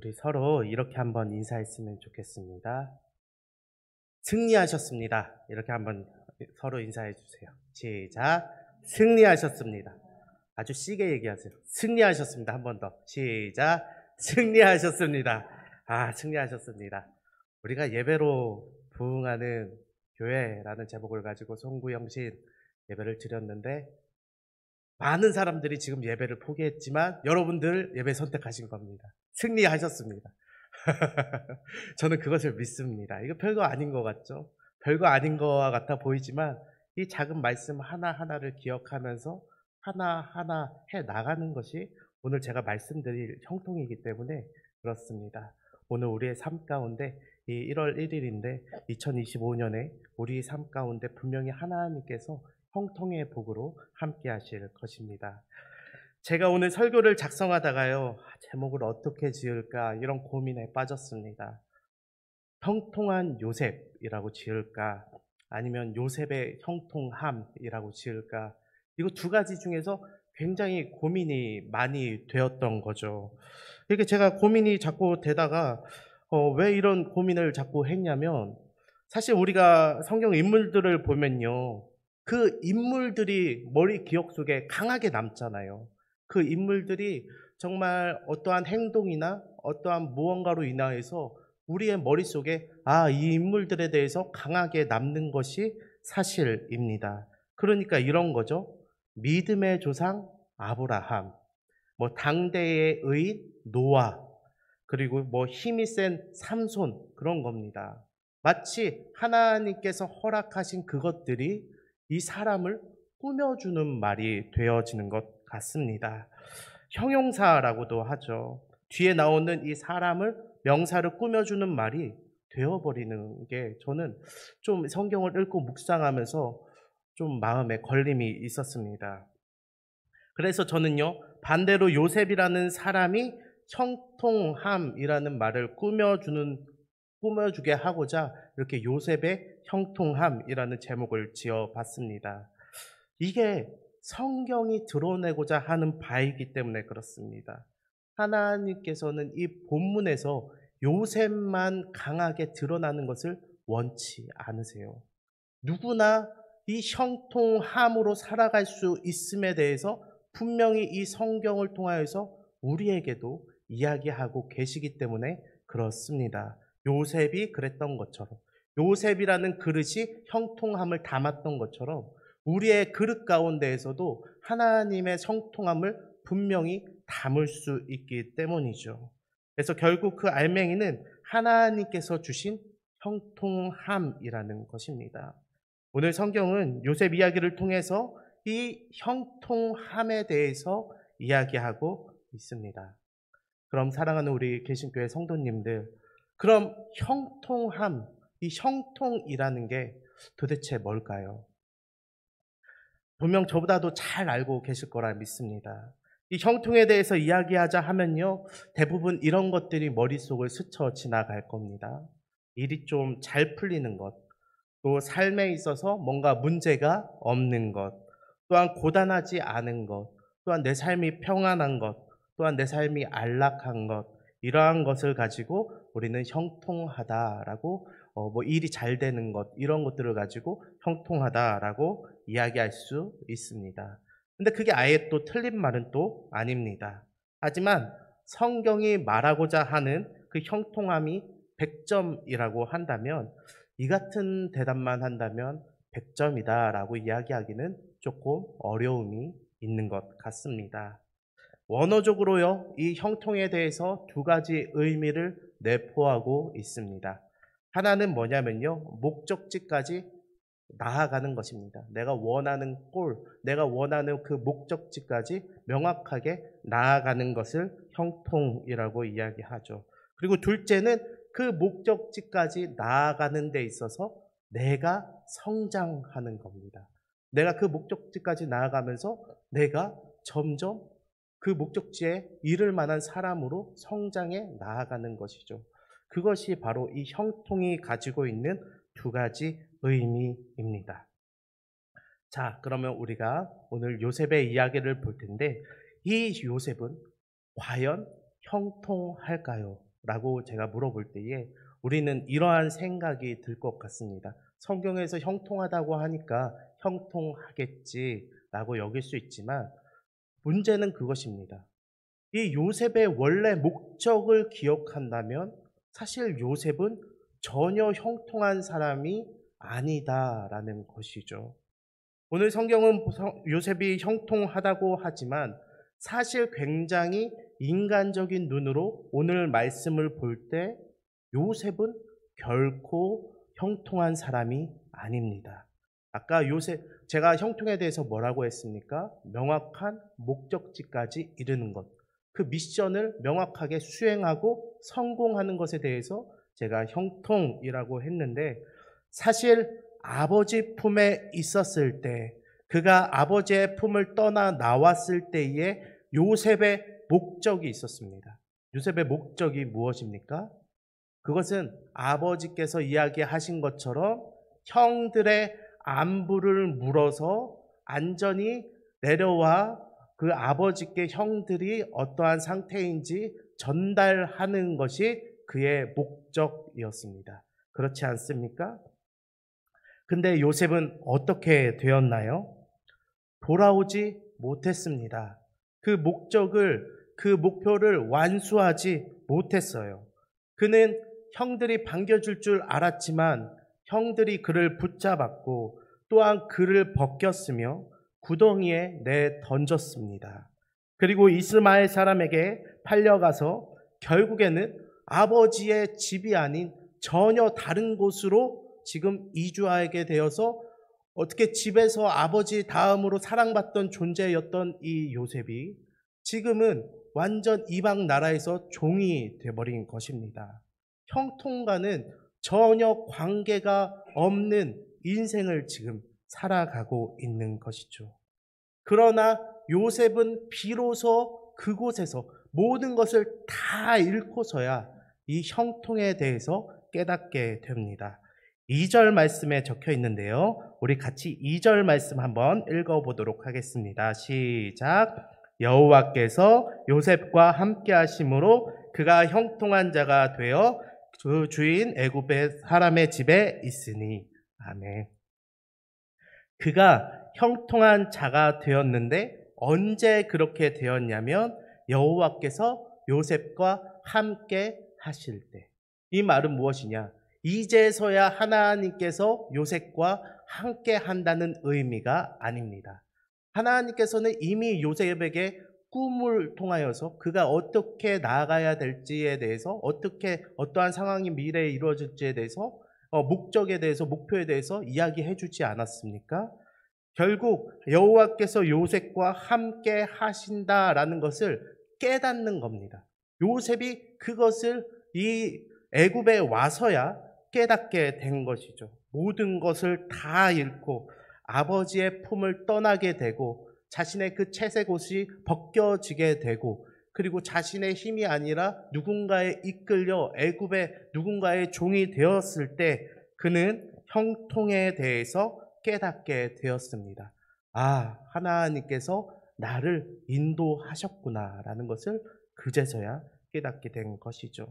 우리 서로 이렇게 한번 인사했으면 좋겠습니다. 승리하셨습니다. 이렇게 한번 서로 인사해 주세요. 시작. 승리하셨습니다. 아주 시게 얘기하세요. 승리하셨습니다. 한 번 더. 시작. 승리하셨습니다. 승리하셨습니다. 우리가 예배로 부응하는 교회라는 제목을 가지고 송구영신 예배를 드렸는데, 많은 사람들이 지금 예배를 포기했지만 여러분들 예배 선택하신 겁니다. 승리하셨습니다. 저는 그것을 믿습니다. 이거 별거 아닌 것 같죠? 별거 아닌 것 같아 보이지만 이 작은 말씀 하나하나를 기억하면서 하나하나 해 나가는 것이 오늘 제가 말씀드릴 형통이기 때문에 그렇습니다. 오늘 우리의 삶 가운데 이 1월 1일인데 2025년에 우리 삶 가운데 분명히 하나님께서 형통의 복으로 함께 하실 것입니다. 제가 오늘 설교를 작성하다가요, 제목을 어떻게 지을까 이런 고민에 빠졌습니다. 형통한 요셉이라고 지을까, 아니면 요셉의 형통함이라고 지을까, 이거 두 가지 중에서 굉장히 고민이 많이 되었던 거죠. 이렇게 제가 고민이 자꾸 되다가 왜 이런 고민을 자꾸 했냐면, 사실 우리가 성경 인물들을 보면요, 그 인물들이 머리 기억 속에 강하게 남잖아요. 그 인물들이 정말 어떠한 행동이나 어떠한 무언가로 인하여서 우리의 머릿속에 이 인물들에 대해서 강하게 남는 것이 사실입니다. 그러니까 이런 거죠. 믿음의 조상 아브라함, 뭐 당대의 의인 노아, 그리고 뭐 힘이 센 삼손, 그런 겁니다. 마치 하나님께서 허락하신 그것들이 이 사람을 꾸며주는 말이 되어지는 것 같습니다. 형용사라고도 하죠. 뒤에 나오는 이 사람을 명사를 꾸며주는 말이 되어버리는 게, 저는 좀 성경을 읽고 묵상하면서 좀 마음에 걸림이 있었습니다. 그래서 저는요, 반대로 요셉이라는 사람이 형통함이라는 말을 꾸며주게 하고자 이렇게 요셉의 형통함이라는 제목을 지어봤습니다. 이게 성경이 드러내고자 하는 바이기 때문에 그렇습니다. 하나님께서는 이 본문에서 요셉만 강하게 드러나는 것을 원치 않으세요. 누구나 이 형통함으로 살아갈 수 있음에 대해서 분명히 이 성경을 통하여서 우리에게도 이야기하고 계시기 때문에 그렇습니다. 요셉이 그랬던 것처럼, 요셉이라는 그릇이 형통함을 담았던 것처럼 우리의 그릇 가운데에서도 하나님의 형통함을 분명히 담을 수 있기 때문이죠. 그래서 결국 그 알맹이는 하나님께서 주신 형통함이라는 것입니다. 오늘 성경은 요셉 이야기를 통해서 이 형통함에 대해서 이야기하고 있습니다. 그럼 사랑하는 우리 개신교회 성도님들, 그럼 형통함, 이 형통이라는 게 도대체 뭘까요? 분명 저보다도 잘 알고 계실 거라 믿습니다. 이 형통에 대해서 이야기하자 하면요, 대부분 이런 것들이 머릿속을 스쳐 지나갈 겁니다. 일이 좀 잘 풀리는 것, 또 삶에 있어서 뭔가 문제가 없는 것, 또한 고단하지 않은 것, 또한 내 삶이 평안한 것, 또한 내 삶이 안락한 것, 이러한 것을 가지고 우리는 형통하다라고, 뭐 일이 잘 되는 것, 이런 것들을 가지고 형통하다라고 이야기할 수 있습니다. 근데 그게 아예 또 틀린 말은 또 아닙니다. 하지만 성경이 말하고자 하는 그 형통함이 100점이라고 한다면, 이 같은 대답만 한다면 100점이다라고 이야기하기는 조금 어려움이 있는 것 같습니다. 원어적으로요, 이 형통에 대해서 두 가지 의미를 내포하고 있습니다. 하나는 뭐냐면요, 목적지까지 나아가는 것입니다. 내가 원하는 골, 내가 원하는 그 목적지까지 명확하게 나아가는 것을 형통이라고 이야기하죠. 그리고 둘째는 그 목적지까지 나아가는 데 있어서 내가 성장하는 겁니다. 내가 그 목적지까지 나아가면서 내가 점점 그 목적지에 이를 만한 사람으로 성장해 나아가는 것이죠. 그것이 바로 이 형통이 가지고 있는 두 가지 의미입니다. 자, 그러면 우리가 오늘 요셉의 이야기를 볼 텐데, 이 요셉은 과연 형통할까요? 라고 제가 물어볼 때에 우리는 이러한 생각이 들 것 같습니다. 성경에서 형통하다고 하니까 형통하겠지라고 여길 수 있지만 문제는 그것입니다. 이 요셉의 원래 목적을 기억한다면 사실 요셉은 전혀 형통한 사람이 아니다라는 것이죠. 오늘 성경은 요셉이 형통하다고 하지만 사실 굉장히 인간적인 눈으로 오늘 말씀을 볼 때 요셉은 결코 형통한 사람이 아닙니다. 아까 제가 형통에 대해서 뭐라고 했습니까? 명확한 목적지까지 이르는 것. 그 미션을 명확하게 수행하고 성공하는 것에 대해서 제가 형통이라고 했는데 사실 아버지 품에 있었을 때 그가 아버지의 품을 떠나 나왔을 때에 요셉의 목적이 있었습니다. 요셉의 목적이 무엇입니까? 그것은 아버지께서 이야기하신 것처럼 형들의 안부를 물어서 안전히 내려와 그 아버지께 형들이 어떠한 상태인지 전달하는 것이 그의 목적이었습니다. 그렇지 않습니까? 근데 요셉은 어떻게 되었나요? 돌아오지 못했습니다. 그 목표를 완수하지 못했어요. 그는 형들이 반겨줄 줄 알았지만 형들이 그를 붙잡았고 또한 그를 벗겼으며 구덩이에 내던졌습니다. 그리고 이스마엘 사람에게 팔려가서 결국에는 아버지의 집이 아닌 전혀 다른 곳으로 지금 이주하게 되어서 어떻게 집에서 아버지 다음으로 사랑받던 존재였던 이 요셉이 지금은 완전 이방 나라에서 종이 되어버린 것입니다. 형통과는 전혀 관계가 없는 인생을 지금 살아가고 있는 것이죠. 그러나 요셉은 비로소 그곳에서 모든 것을 다 잃고서야 이 형통에 대해서 깨닫게 됩니다. 2절 말씀에 적혀 있는데요. 우리 같이 2절 말씀 한번 읽어보도록 하겠습니다. 시작. 여호와께서 요셉과 함께 하심으로 그가 형통한 자가 되어 그 주인 애굽의 사람의 집에 있으니. 아멘. 그가 형통한 자가 되었는데 언제 그렇게 되었냐면 여호와께서 요셉과 함께 하실 때. 이 말은 무엇이냐? 이제서야 하나님께서 요셉과 함께 한다는 의미가 아닙니다. 하나님께서는 이미 요셉에게 꿈을 통하여서 그가 어떻게 나아가야 될지에 대해서 어떠한 상황이 미래에 이루어질지에 대해서 목적에 대해서 목표에 대해서 이야기해 주지 않았습니까? 결국 여호와께서 요셉과 함께 하신다라는 것을 깨닫는 겁니다. 요셉이 그것을 이 애굽에 와서야 깨닫게 된 것이죠. 모든 것을 다 잃고 아버지의 품을 떠나게 되고 자신의 그 채색 옷이 벗겨지게 되고 그리고 자신의 힘이 아니라 누군가에 이끌려 애굽의 누군가의 종이 되었을 때 그는 형통에 대해서 깨닫게 되었습니다. 아, 하나님께서 나를 인도하셨구나라는 것을 그제서야 깨닫게 된 것이죠.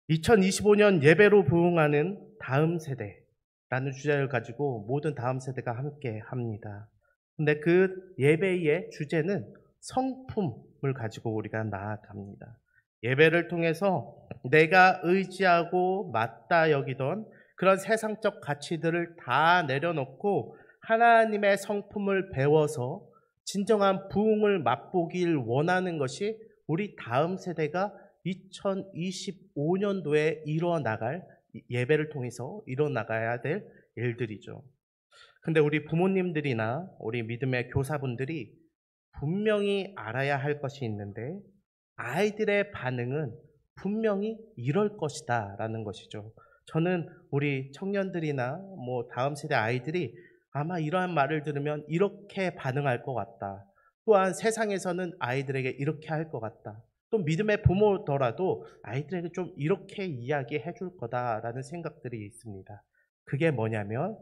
2025년 예배로 부응하는 다음 세대라는 주제를 가지고 모든 다음 세대가 함께 합니다. 근데 그 예배의 주제는 성품을 가지고 우리가 나아갑니다. 예배를 통해서 내가 의지하고 맞다 여기던 그런 세상적 가치들을 다 내려놓고 하나님의 성품을 배워서 진정한 부흥을 맛보길 원하는 것이 우리 다음 세대가 2025년도에 예배를 통해서 이뤄나가야 될 일들이죠. 근데 우리 부모님들이나 우리 믿음의 교사분들이 분명히 알아야 할 것이 있는데 아이들의 반응은 분명히 이럴 것이다 라는 것이죠. 저는 우리 청년들이나 다음 세대 아이들이 아마 이러한 말을 들으면 이렇게 반응할 것 같다. 또한 세상에서는 아이들에게 이렇게 할 것 같다. 또 믿음의 부모더라도 아이들에게 좀 이렇게 이야기해 줄 거다라는 생각들이 있습니다. 그게 뭐냐면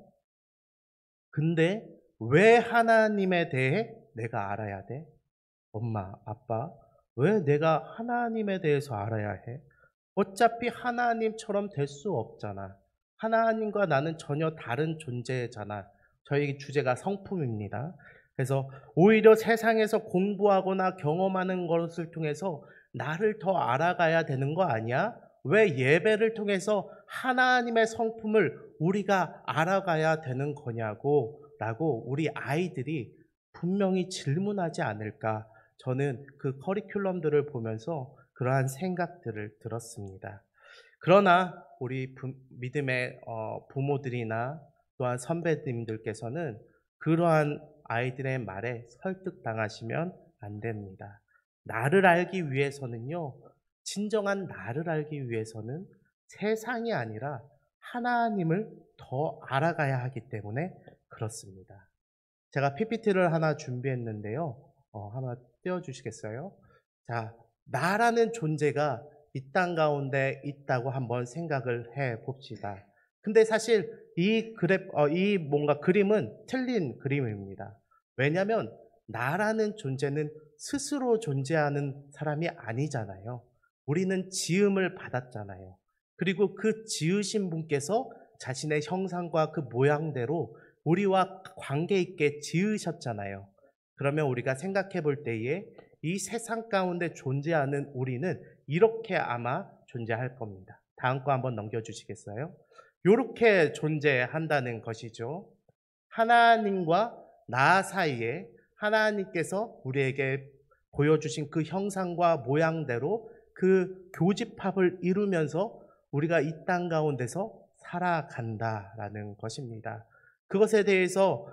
근데 왜 하나님에 대해 내가 알아야 돼? 엄마, 아빠, 왜 내가 하나님에 대해서 알아야 해? 어차피 하나님처럼 될 수 없잖아. 하나님과 나는 전혀 다른 존재잖아. 저희 주제가 성품입니다. 그래서 오히려 세상에서 공부하거나 경험하는 것을 통해서 나를 더 알아가야 되는 거 아니야? 왜 예배를 통해서 하나님의 성품을 우리가 알아가야 되는 거냐고 라고 우리 아이들이 분명히 질문하지 않을까. 저는 그 커리큘럼들을 보면서 그러한 생각들을 들었습니다. 그러나 우리 믿음의 부모들이나 또한 선배님들께서는 그러한 아이들의 말에 설득당하시면 안 됩니다. 나를 알기 위해서는요, 진정한 나를 알기 위해서는 세상이 아니라 하나님을 더 알아가야 하기 때문에 그렇습니다. 제가 PPT를 하나 준비했는데요. 하나 띄워주시겠어요? 자, 나라는 존재가 이 땅 가운데 있다고 한번 생각을 해 봅시다. 근데 사실 이 뭔가 그림은 틀린 그림입니다. 왜냐하면 나라는 존재는 스스로 존재하는 사람이 아니잖아요. 우리는 지음을 받았잖아요. 그리고 그 지으신 분께서 자신의 형상과 그 모양대로 우리와 관계 있게 지으셨잖아요. 그러면 우리가 생각해 볼 때에 이 세상 가운데 존재하는 우리는 이렇게 아마 존재할 겁니다. 다음 거 한번 넘겨주시겠어요? 이렇게 존재한다는 것이죠. 하나님과 나 사이에 하나님께서 우리에게 보여주신 그 형상과 모양대로 그 교집합을 이루면서 우리가 이 땅 가운데서 살아간다라는 것입니다. 그것에 대해서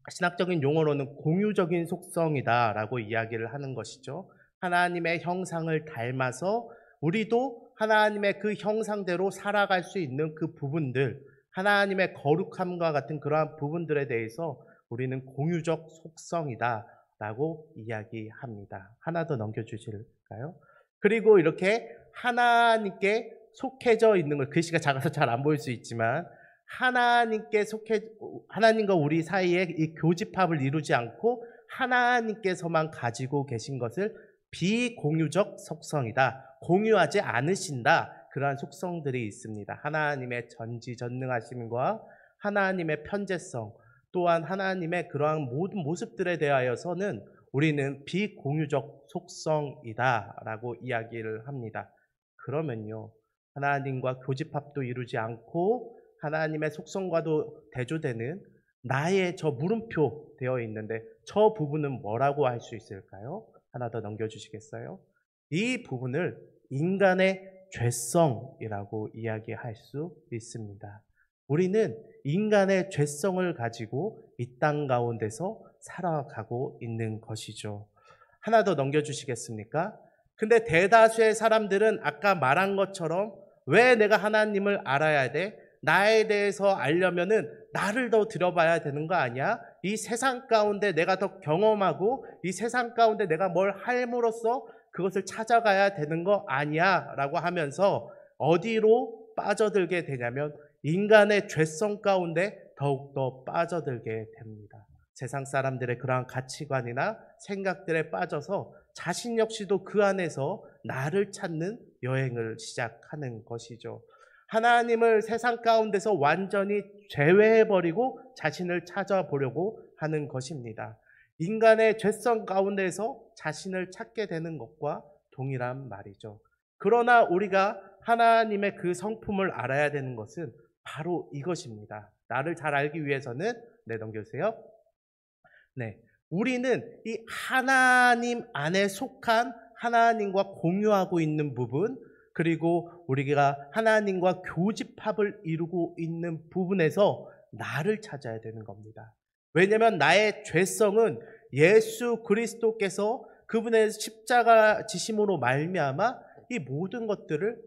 신학적인 용어로는 공유적인 속성이다라고 이야기를 하는 것이죠. 하나님의 형상을 닮아서 우리도 하나님의 그 형상대로 살아갈 수 있는 그 부분들, 하나님의 거룩함과 같은 그러한 부분들에 대해서 우리는 공유적 속성이다라고 이야기합니다. 하나 더 넘겨주실까요? 그리고 이렇게 하나님께 속해져 있는 걸, 글씨가 작아서 잘 안 보일 수 있지만 하나님과 우리 사이에 이 교집합을 이루지 않고 하나님께서만 가지고 계신 것을 비공유적 속성이다. 공유하지 않으신다. 그러한 속성들이 있습니다. 하나님의 전지전능하심과 하나님의 편재성, 또한 하나님의 그러한 모든 모습들에 대하여서는 우리는 비공유적 속성이다라고 이야기를 합니다. 그러면요, 하나님과 교집합도 이루지 않고 하나님의 속성과도 대조되는 나의 저 물음표 되어 있는데 저 부분은 뭐라고 할 수 있을까요? 하나 더 넘겨주시겠어요? 이 부분을 인간의 죄성이라고 이야기할 수 있습니다. 우리는 인간의 죄성을 가지고 이 땅 가운데서 살아가고 있는 것이죠. 하나 더 넘겨주시겠습니까? 근데 대다수의 사람들은 아까 말한 것처럼 왜 내가 하나님을 알아야 돼? 나에 대해서 알려면은 나를 더 들여봐야 되는 거 아니야? 이 세상 가운데 내가 더 경험하고 이 세상 가운데 내가 뭘 함으로써 그것을 찾아가야 되는 거 아니야? 라고 하면서 어디로 빠져들게 되냐면 인간의 죄성 가운데 더욱더 빠져들게 됩니다. 세상 사람들의 그러한 가치관이나 생각들에 빠져서 자신 역시도 그 안에서 나를 찾는 여행을 시작하는 것이죠. 하나님을 세상 가운데서 완전히 제외해버리고 자신을 찾아보려고 하는 것입니다. 인간의 죄성 가운데서 자신을 찾게 되는 것과 동일한 말이죠. 그러나 우리가 하나님의 그 성품을 알아야 되는 것은 바로 이것입니다. 나를 잘 알기 위해서는, 넘겨주세요. 우리는 이 하나님 안에 속한 하나님과 공유하고 있는 부분, 그리고 우리가 하나님과 교집합을 이루고 있는 부분에서 나를 찾아야 되는 겁니다. 왜냐하면 나의 죄성은 예수 그리스도께서 그분의 십자가 지심으로 말미암아 이 모든 것들을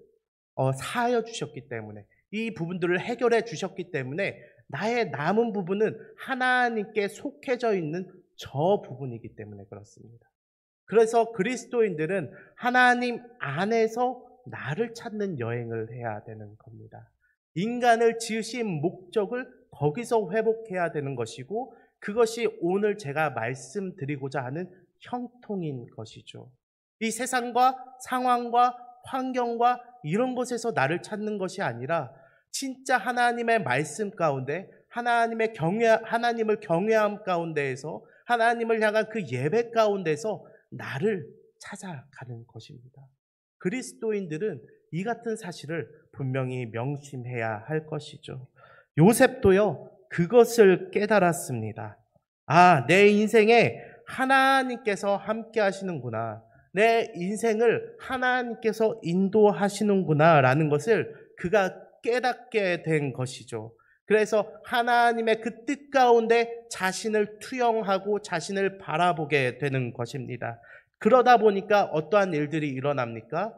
사하여 주셨기 때문에, 이 부분들을 해결해 주셨기 때문에 나의 남은 부분은 하나님께 속해져 있는 저 부분이기 때문에 그렇습니다. 그래서 그리스도인들은 하나님 안에서 나를 찾는 여행을 해야 되는 겁니다. 인간을 지으신 목적을 거기서 회복해야 되는 것이고, 그것이 오늘 제가 말씀드리고자 하는 형통인 것이죠. 이 세상과 상황과 환경과 이런 것에서 나를 찾는 것이 아니라 진짜 하나님의 말씀 가운데 하나님을 경외함 가운데에서 하나님을 향한 그 예배 가운데서 나를 찾아가는 것입니다. 그리스도인들은 이 같은 사실을 분명히 명심해야 할 것이죠. 요셉도요, 그것을 깨달았습니다. 아, 내 인생에 하나님께서 함께 하시는구나. 내 인생을 하나님께서 인도하시는구나 라는 것을 그가 깨닫게 된 것이죠. 그래서 하나님의 그 뜻 가운데 자신을 투영하고 자신을 바라보게 되는 것입니다. 그러다 보니까 어떠한 일들이 일어납니까?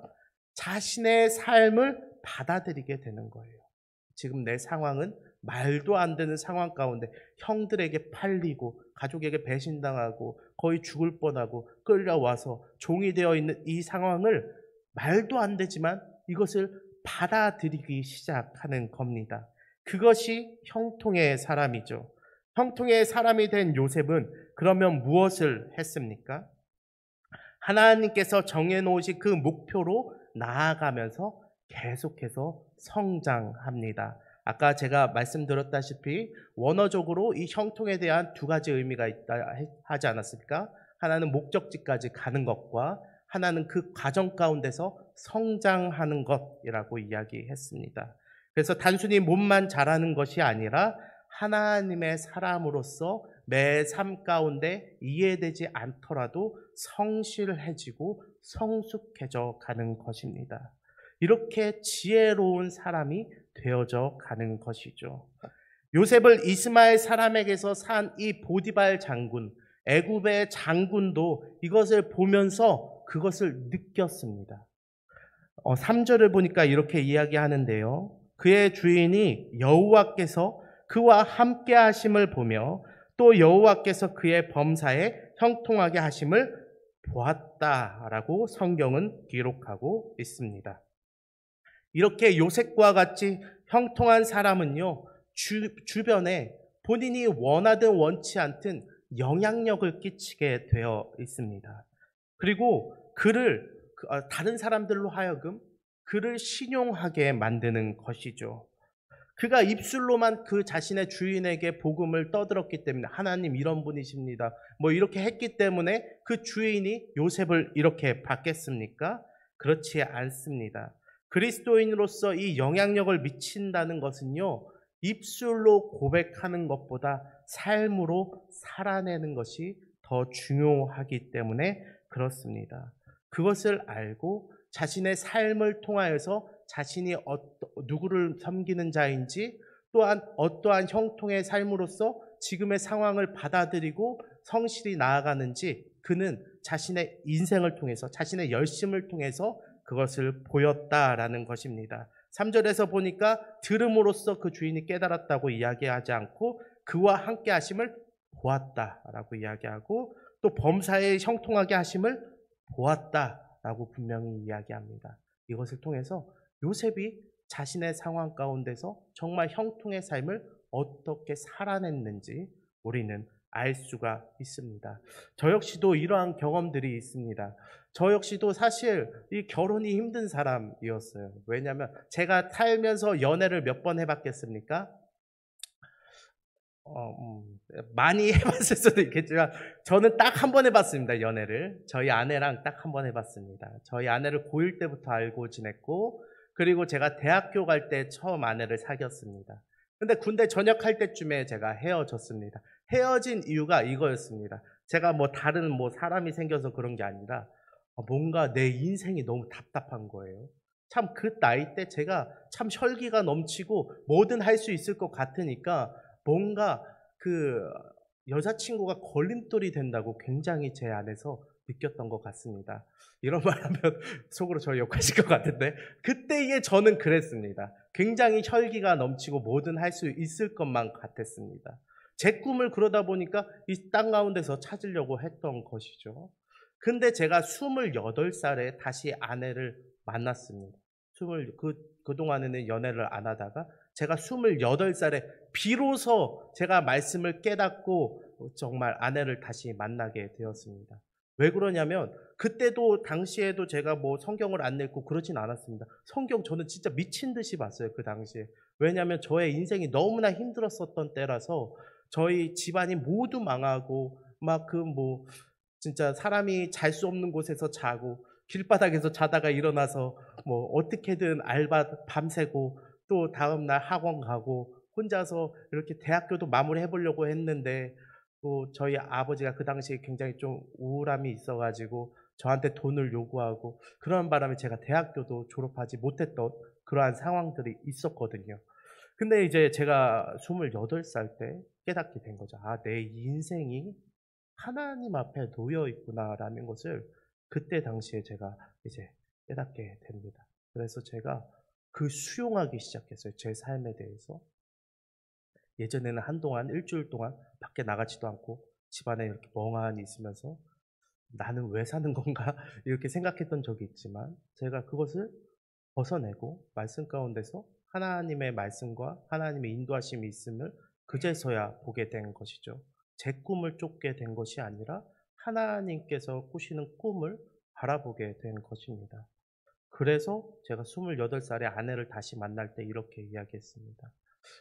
자신의 삶을 받아들이게 되는 거예요. 지금 내 상황은 말도 안 되는 상황 가운데 형들에게 팔리고 가족에게 배신당하고 거의 죽을 뻔하고 끌려와서 종이 되어 있는 이 상황을 말도 안 되지만 이것을 받아들이기 시작하는 겁니다. 그것이 형통의 사람이죠. 형통의 사람이 된 요셉은 그러면 무엇을 했습니까? 하나님께서 정해놓으신 그 목표로 나아가면서 계속해서 성장합니다. 아까 제가 말씀드렸다시피 원어적으로 이 형통에 대한 두 가지 의미가 있다 하지 않았습니까? 하나는 목적지까지 가는 것과 하나는 그 과정 가운데서 성장하는 것이라고 이야기했습니다. 그래서 단순히 몸만 자라는 것이 아니라 하나님의 사람으로서 매 삶 가운데 이해되지 않더라도 성실해지고 성숙해져 가는 것입니다. 이렇게 지혜로운 사람이 되어져 가는 것이죠. 요셉을 이스마엘 사람에게서 산 이 보디발 장군, 애굽의 장군도 이것을 보면서 그것을 느꼈습니다. 3절을 보니까 이렇게 이야기하는데요. 그의 주인이 여호와께서 그와 함께 하심을 보며 또 여호와께서 그의 범사에 형통하게 하심을 보았다라고 성경은 기록하고 있습니다. 이렇게 요셉과 같이 형통한 사람은요, 주변에 본인이 원하든 원치 않든 영향력을 끼치게 되어 있습니다. 그리고 다른 사람들로 하여금 그를 신용하게 만드는 것이죠. 그가 입술로만 그 자신의 주인에게 복음을 떠들었기 때문에 하나님 이런 분이십니다. 이렇게 했기 때문에 그 주인이 요셉을 이렇게 받겠습니까? 그렇지 않습니다. 그리스도인으로서 이 영향력을 미친다는 것은요, 입술로 고백하는 것보다 삶으로 살아내는 것이 더 중요하기 때문에 그렇습니다. 그것을 알고 자신의 삶을 통하여서 자신이 누구를 섬기는 자인지 또한 어떠한 형통의 삶으로서 지금의 상황을 받아들이고 성실히 나아가는지 그는 자신의 인생을 통해서 자신의 열심을 통해서 그것을 보였다라는 것입니다. 3절에서 보니까 들음으로써 그 주인이 깨달았다고 이야기하지 않고 그와 함께 하심을 보았다라고 이야기하고 또 범사에 형통하게 하심을 보았다라고 분명히 이야기합니다. 이것을 통해서 요셉이 자신의 상황 가운데서 정말 형통의 삶을 어떻게 살아냈는지 우리는 알 수가 있습니다. 저 역시도 이러한 경험들이 있습니다. 저 역시도 사실 이 결혼이 힘든 사람이었어요. 왜냐하면 제가 살면서 연애를 몇 번 해봤겠습니까? 많이 해봤을 수도 있겠지만 저는 딱 한 번 해봤습니다. 연애를. 저희 아내랑 딱 한 번 해봤습니다. 저희 아내를 고1 때부터 알고 지냈고 그리고 제가 대학교 갈 때 처음 아내를 사귀었습니다. 근데 군대 전역할 때쯤에 제가 헤어졌습니다. 헤어진 이유가 이거였습니다. 제가 다른 사람이 생겨서 그런 게 아니라 뭔가 내 인생이 너무 답답한 거예요. 참 그 나이 때 제가 참 혈기가 넘치고 뭐든 할 수 있을 것 같으니까 뭔가 그 여자친구가 걸림돌이 된다고 굉장히 제 안에서 느꼈던 것 같습니다. 이런 말 하면 속으로 저 욕하실 것 같은데 그때의 저는 그랬습니다. 굉장히 혈기가 넘치고 뭐든 할 수 있을 것만 같았습니다. 제 꿈을 그러다 보니까 이 땅 가운데서 찾으려고 했던 것이죠. 근데 제가 28살에 다시 아내를 만났습니다. 그동안에는 연애를 안 하다가 제가 28살에 비로소 제가 말씀을 깨닫고 정말 아내를 다시 만나게 되었습니다. 왜 그러냐면 그때도 당시에도 제가 뭐 성경을 안 읽고 그러진 않았습니다. 성경 저는 진짜 미친 듯이 봤어요, 그 당시에. 왜냐하면 저의 인생이 너무나 힘들었었던 때라서 저희 집안이 모두 망하고 막 그 뭐 진짜 사람이 잘 수 없는 곳에서 자고 길바닥에서 자다가 일어나서 뭐 어떻게든 알바 밤새고 또 다음날 학원 가고 혼자서 이렇게 대학교도 마무리해 보려고 했는데 또 저희 아버지가 그 당시에 굉장히 좀 우울함이 있어 가지고 저한테 돈을 요구하고 그런 바람에 제가 대학교도 졸업하지 못했던 그러한 상황들이 있었거든요. 근데 이제 제가 28살 때 깨닫게 된 거죠. '아 내 인생이 하나님 앞에 놓여 있구나.'라는 것을 그때 당시에 제가 이제 깨닫게 됩니다. 그래서 제가 그 수용하기 시작했어요, 제 삶에 대해서. 예전에는 한동안 일주일 동안 밖에 나가지도 않고 집안에 이렇게 멍하니 있으면서 '나는 왜 사는 건가?' 이렇게 생각했던 적이 있지만 제가 그것을 벗어내고 말씀 가운데서 하나님의 말씀과 하나님의 인도하심이 있음을 그제서야 보게 된 것이죠. 제 꿈을 쫓게 된 것이 아니라 하나님께서 꾸시는 꿈을 바라보게 된 것입니다. 그래서 제가 28살에 아내를 다시 만날 때 이렇게 이야기했습니다.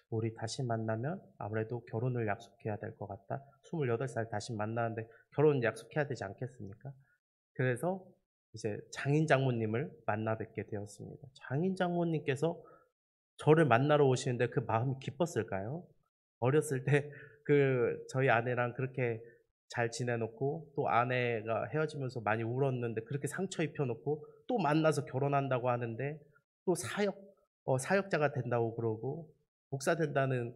"우리 다시 만나면 아무래도 결혼을 약속해야 될 것 같다." 28살 다시 만나는데 결혼 약속해야 되지 않겠습니까? 그래서 이제 장인 장모님을 만나 뵙게 되었습니다. 장인 장모님께서 저를 만나러 오시는데 그 마음이 기뻤을까요? 어렸을 때 저희 아내랑 그렇게 잘 지내 놓고 또 아내가 헤어지면서 많이 울었는데 그렇게 상처 입혀 놓고 또 만나서 결혼한다고 하는데 또 사역자가 된다고 그러고 목사 된다는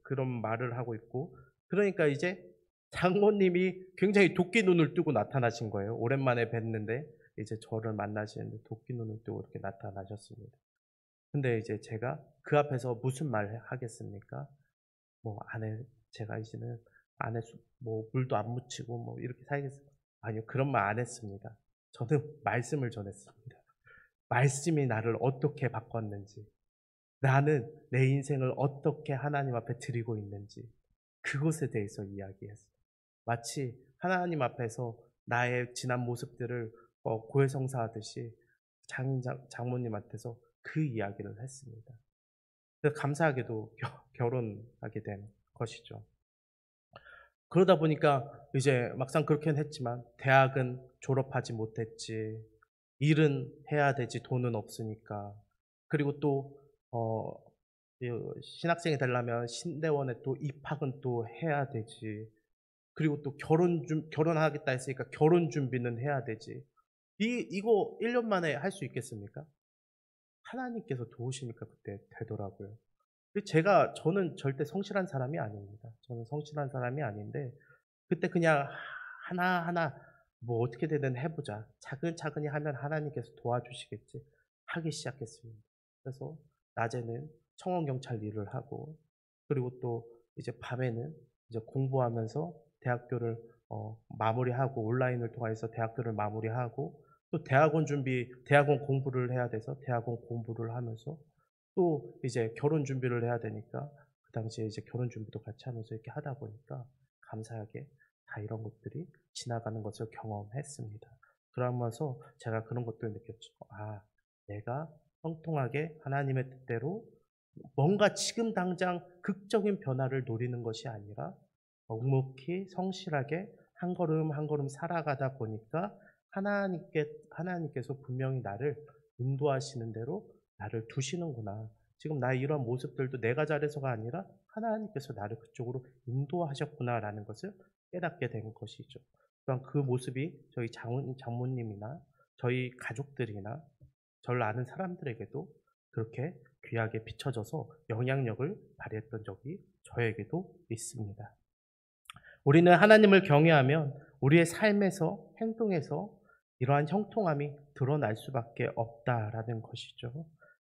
그런 말을 하고 있고 그러니까 이제 장모님이 굉장히 도끼 눈을 뜨고 나타나신 거예요. 오랜만에 뵀는데 이제 저를 만나시는데 도끼 눈을 뜨고 이렇게 나타나셨습니다. 근데 이제 제가 그 앞에서 무슨 말 하겠습니까? 뭐 제가 이제는 뭐 물도 안 묻히고 뭐 이렇게 살겠습니다. 아니요, 그런 말 안 했습니다. 저는 말씀을 전했습니다. 말씀이 나를 어떻게 바꿨는지, 나는 내 인생을 어떻게 하나님 앞에 드리고 있는지, 그것에 대해서 이야기했어요. 마치 하나님 앞에서 나의 지난 모습들을 고해성사하듯이 장모님한테서 그 이야기를 했습니다. 그래서 감사하게도 결혼하게 된 것이죠. 그러다 보니까 이제 막상 그렇게는 했지만 대학은 졸업하지 못했지. 일은 해야 되지 돈은 없으니까. 그리고 또 신학생이 되려면 신대원에 또 입학은 또 해야 되지. 그리고 또 결혼하겠다 했으니까 결혼 준비는 해야 되지. 이거 1년 만에 할 수 있겠습니까? 하나님께서 도우시니까 그때 되더라고요. 저는 절대 성실한 사람이 아닙니다. 저는 성실한 사람이 아닌데 그때 그냥 하나하나 뭐 어떻게 되든 해 보자. 차근차근히 하면 하나님께서 도와주시겠지 하기 시작했습니다. 그래서 낮에는 청원 경찰 일을 하고 그리고 또 이제 밤에는 이제 공부하면서 대학교를 마무리하고 온라인을 통해서 대학교를 마무리하고 또 대학원 공부를 해야 돼서 대학원 공부를 하면서 또 이제 결혼 준비를 해야 되니까 그 당시에 이제 결혼 준비도 같이 하면서 이렇게 하다 보니까 감사하게 다 이런 것들이 지나가는 것을 경험했습니다. 그러면서 제가 그런 것들을 느꼈죠. '아 내가 형통하게 하나님의 뜻대로 뭔가 지금 당장 극적인 변화를 노리는 것이 아니라 묵묵히 성실하게 한 걸음 한 걸음 살아가다 보니까 하나님께서 분명히 나를 인도하시는 대로 나를 두시는구나. 지금 나의 이러한 모습들도 내가 잘해서가 아니라 하나님께서 나를 그쪽으로 인도하셨구나라는 것을 깨닫게 된 것이죠. 또한 그 모습이 저희 장모님이나 저희 가족들이나 저를 아는 사람들에게도 그렇게 귀하게 비춰져서 영향력을 발휘했던 적이 저에게도 있습니다. 우리는 하나님을 경외하면 우리의 삶에서 행동에서 이러한 형통함이 드러날 수밖에 없다라는 것이죠.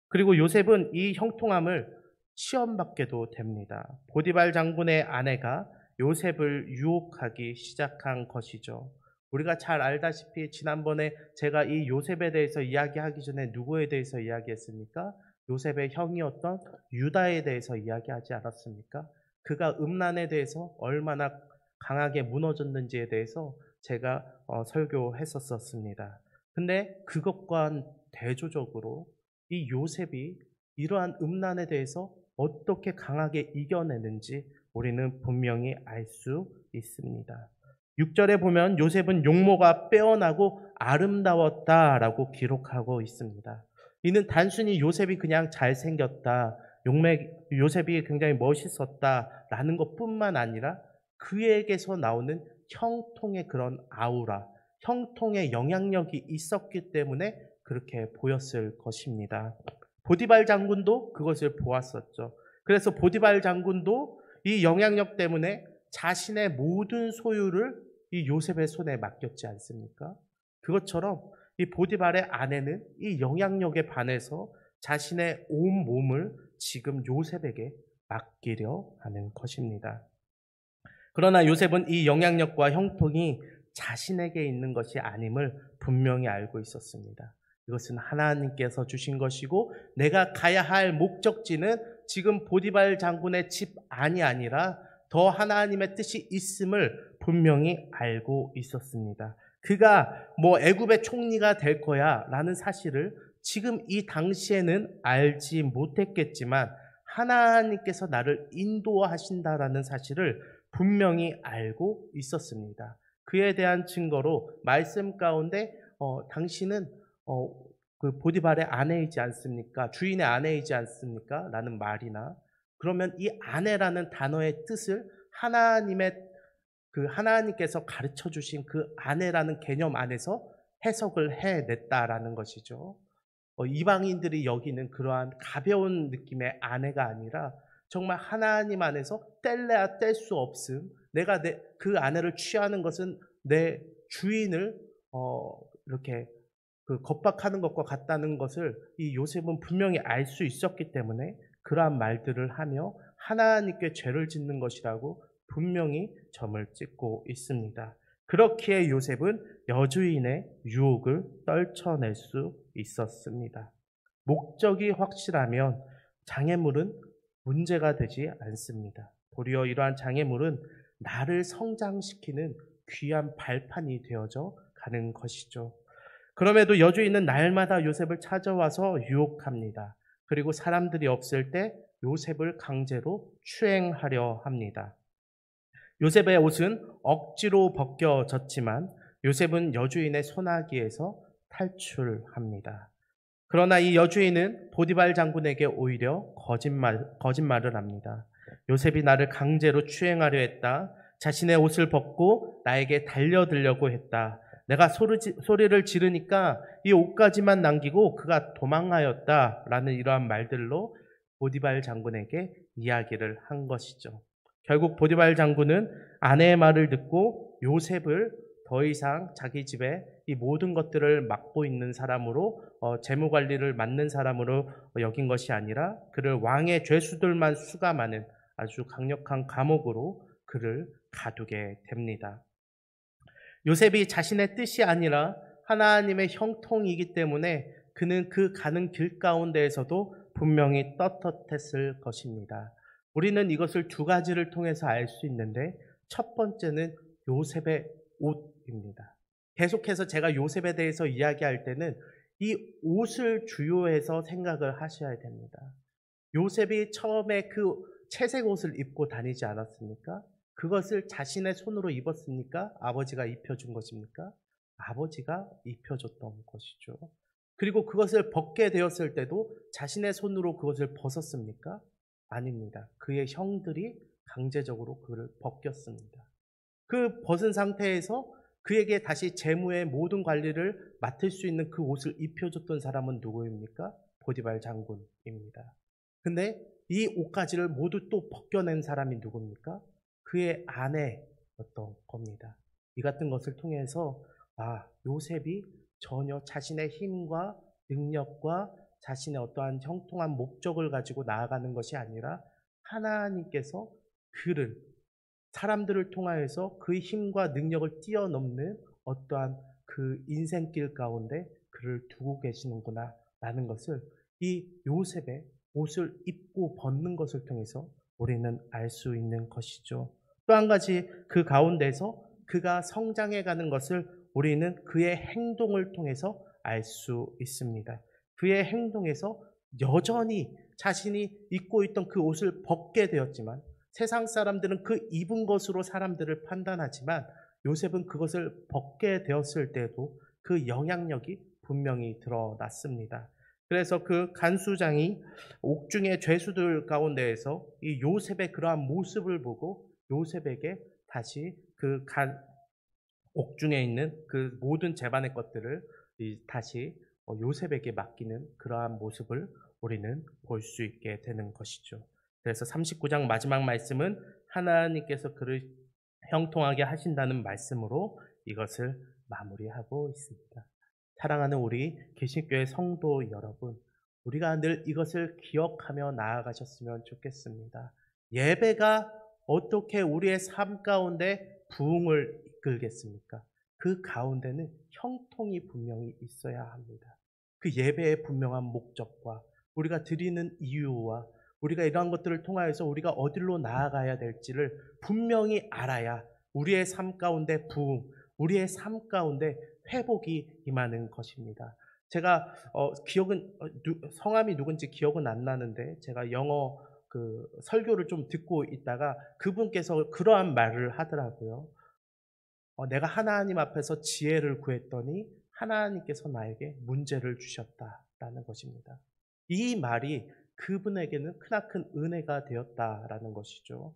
그리고 요셉은 이 형통함을 시험받게도 됩니다. 보디발 장군의 아내가 요셉을 유혹하기 시작한 것이죠. 우리가 잘 알다시피 지난번에 제가 이 요셉에 대해서 이야기하기 전에 누구에 대해서 이야기했습니까? 요셉의 형이었던 유다에 대해서 이야기하지 않았습니까? 그가 음란에 대해서 얼마나 강하게 무너졌는지에 대해서 제가 설교했었습니다. 근데 그것과는 대조적으로 이 요셉이 이러한 음란에 대해서 어떻게 강하게 이겨내는지 우리는 분명히 알 수 있습니다. 6절에 보면 요셉은 용모가 빼어나고 아름다웠다라고 기록하고 있습니다. 이는 단순히 요셉이 그냥 잘생겼다, 요셉이 굉장히 멋있었다라는 것뿐만 아니라 그에게서 나오는 형통의 그런 아우라, 형통의 영향력이 있었기 때문에 그렇게 보였을 것입니다. 보디발 장군도 그것을 보았었죠. 그래서 보디발 장군도 이 영향력 때문에 자신의 모든 소유를 이 요셉의 손에 맡겼지 않습니까? 그것처럼 이 보디발의 아내는 이 영향력에 반해서 자신의 온 몸을 지금 요셉에게 맡기려 하는 것입니다. 그러나 요셉은 이 영향력과 형통이 자신에게 있는 것이 아님을 분명히 알고 있었습니다. 이것은 하나님께서 주신 것이고 내가 가야 할 목적지는 지금 보디발 장군의 집 안이 아니라 더 하나님의 뜻이 있음을 분명히 알고 있었습니다. 그가 애굽의 총리가 될 거야 라는 사실을 지금 이 당시에는 알지 못했겠지만 하나님께서 나를 인도하신다라는 사실을 분명히 알고 있었습니다. 그에 대한 증거로 말씀 가운데 당신은 그 보디발의 아내이지 않습니까? 주인의 아내이지 않습니까? 라는 말이나 그러면 이 아내라는 단어의 뜻을 하나님께서 가르쳐 주신 그 아내라는 개념 안에서 해석을 해냈다라는 것이죠. 이방인들이 여기는 그러한 가벼운 느낌의 아내가 아니라 정말 하나님 안에서 뗄래야 뗄 수 없음, 내가 그 아내를 취하는 것은 내 주인을 이렇게 그 겁박하는 것과 같다는 것을 이 요셉은 분명히 알 수 있었기 때문에 그러한 말들을 하며 하나님께 죄를 짓는 것이라고 분명히 점을 찍고 있습니다. 그렇기에 요셉은 여주인의 유혹을 떨쳐낼 수 있었습니다. 목적이 확실하면 장애물은 문제가 되지 않습니다. 도리어 이러한 장애물은 나를 성장시키는 귀한 발판이 되어져 가는 것이죠. 그럼에도 여주인은 날마다 요셉을 찾아와서 유혹합니다. 그리고 사람들이 없을 때 요셉을 강제로 추행하려 합니다. 요셉의 옷은 억지로 벗겨졌지만 요셉은 여주인의 손아귀에서 탈출합니다. 그러나 이 여주인은 보디발 장군에게 오히려 거짓말을 합니다. 요셉이 나를 강제로 추행하려 했다. 자신의 옷을 벗고 나에게 달려들려고 했다. 내가 소리를 지르니까 이 옷까지만 남기고 그가 도망하였다. 라는 이러한 말들로 보디발 장군에게 이야기를 한 것이죠. 결국 보디발 장군은 아내의 말을 듣고 요셉을 더 이상 자기 집에 이 모든 것들을 맡고 있는 사람으로 재무관리를 맡는 사람으로 여긴 것이 아니라 그를 왕의 죄수들만 수감하는 아주 강력한 감옥으로 그를 가두게 됩니다. 요셉이 자신의 뜻이 아니라 하나님의 형통이기 때문에 그는 그 가는 길 가운데에서도 분명히 떳떳했을 것입니다. 우리는 이것을 두 가지를 통해서 알 수 있는데 첫 번째는 요셉의 옷입니다. 계속해서 제가 요셉에 대해서 이야기할 때는 이 옷을 주요해서 생각을 하셔야 됩니다. 요셉이 처음에 그 채색 옷을 입고 다니지 않았습니까? 그것을 자신의 손으로 입었습니까? 아버지가 입혀준 것입니까? 아버지가 입혀줬던 것이죠. 그리고 그것을 벗게 되었을 때도 자신의 손으로 그것을 벗었습니까? 아닙니다. 그의 형들이 강제적으로 그를 벗겼습니다. 그 벗은 상태에서 그에게 다시 재무의 모든 관리를 맡을 수 있는 그 옷을 입혀줬던 사람은 누구입니까? 보디발 장군입니다. 근데 이 옷가지를 모두 또 벗겨낸 사람이 누굽니까? 그의 아내였던 겁니다. 이 같은 것을 통해서 요셉이 전혀 자신의 힘과 능력과 자신의 어떠한 형통한 목적을 가지고 나아가는 것이 아니라 하나님께서 그를 사람들을 통하여서 그의 힘과 능력을 뛰어넘는 어떠한 그 인생길 가운데 그를 두고 계시는구나 라는 것을 이 요셉의 옷을 입고 벗는 것을 통해서 우리는 알 수 있는 것이죠. 또 한 가지 그 가운데서 그가 성장해가는 것을 우리는 그의 행동을 통해서 알 수 있습니다. 그의 행동에서 여전히 자신이 입고 있던 그 옷을 벗게 되었지만 세상 사람들은 그 입은 것으로 사람들을 판단하지만 요셉은 그것을 벗게 되었을 때도 그 영향력이 분명히 드러났습니다. 그래서 그 간수장이 옥중의 죄수들 가운데에서 이 요셉의 그러한 모습을 보고 요셉에게 다시 옥중에 있는 그 모든 재반의 것들을 다시 요셉에게 맡기는 그러한 모습을 우리는 볼 수 있게 되는 것이죠. 그래서 39장 마지막 말씀은 하나님께서 그를 형통하게 하신다는 말씀으로 이것을 마무리하고 있습니다. 사랑하는 우리 개신교회 성도 여러분, 우리가 늘 이것을 기억하며 나아가셨으면 좋겠습니다. 예배가 어떻게 우리의 삶 가운데 부흥을 이끌겠습니까? 그 가운데는 형통이 분명히 있어야 합니다. 그 예배의 분명한 목적과 우리가 드리는 이유와 우리가 이러한 것들을 통하여서 우리가 어디로 나아가야 될지를 분명히 알아야 우리의 삶 가운데 부흥, 우리의 삶 가운데 회복이 임하는 것입니다. 제가 성함이 누군지 기억은 안 나는데 제가 영어 그 설교를 좀 듣고 있다가 그분께서 그러한 말을 하더라고요. 내가 하나님 앞에서 지혜를 구했더니 하나님께서 나에게 문제를 주셨다라는 것입니다. 이 말이 그분에게는 크나큰 은혜가 되었다라는 것이죠.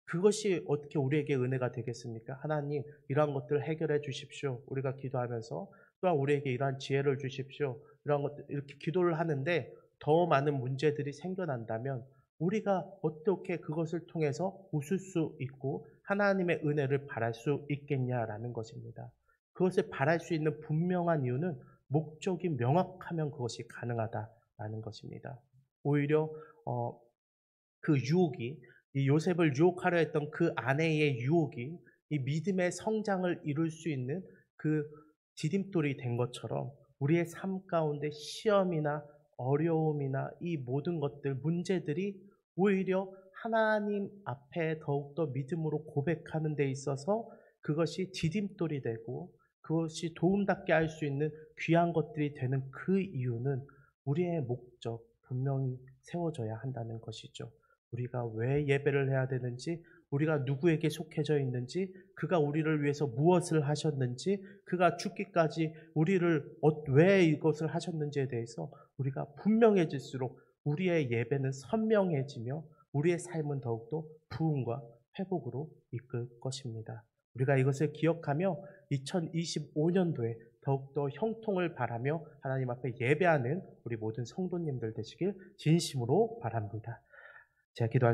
그것이 어떻게 우리에게 은혜가 되겠습니까? 하나님, 이러한 것들 해결해 주십시오. 우리가 기도하면서 또한 우리에게 이러한 지혜를 주십시오. 이러한 것들 이렇게 기도를 하는데 더 많은 문제들이 생겨난다면 우리가 어떻게 그것을 통해서 웃을 수 있고 하나님의 은혜를 바랄 수 있겠냐라는 것입니다. 그것을 바랄 수 있는 분명한 이유는 목적이 명확하면 그것이 가능하다라는 것입니다. 오히려 그 유혹이 이 요셉을 유혹하려 했던 그 아내의 유혹이 이 믿음의 성장을 이룰 수 있는 그 디딤돌이 된 것처럼 우리의 삶 가운데 시험이나 어려움이나 이 모든 것들, 문제들이 오히려 하나님 앞에 더욱더 믿음으로 고백하는 데 있어서 그것이 디딤돌이 되고 그것이 도움닫게 할 수 있는 귀한 것들이 되는 그 이유는 우리의 목적 분명히 세워져야 한다는 것이죠. 우리가 왜 예배를 해야 되는지, 우리가 누구에게 속해져 있는지, 그가 우리를 위해서 무엇을 하셨는지, 그가 죽기까지 우리를 왜 이것을 하셨는지에 대해서 우리가 분명해질수록 우리의 예배는 선명해지며 우리의 삶은 더욱더 부흥과 회복으로 이끌 것입니다. 우리가 이것을 기억하며 2025년도에 더욱더 형통을 바라며 하나님 앞에 예배하는 우리 모든 성도님들 되시길 진심으로 바랍니다. 제가 기도하겠습니다.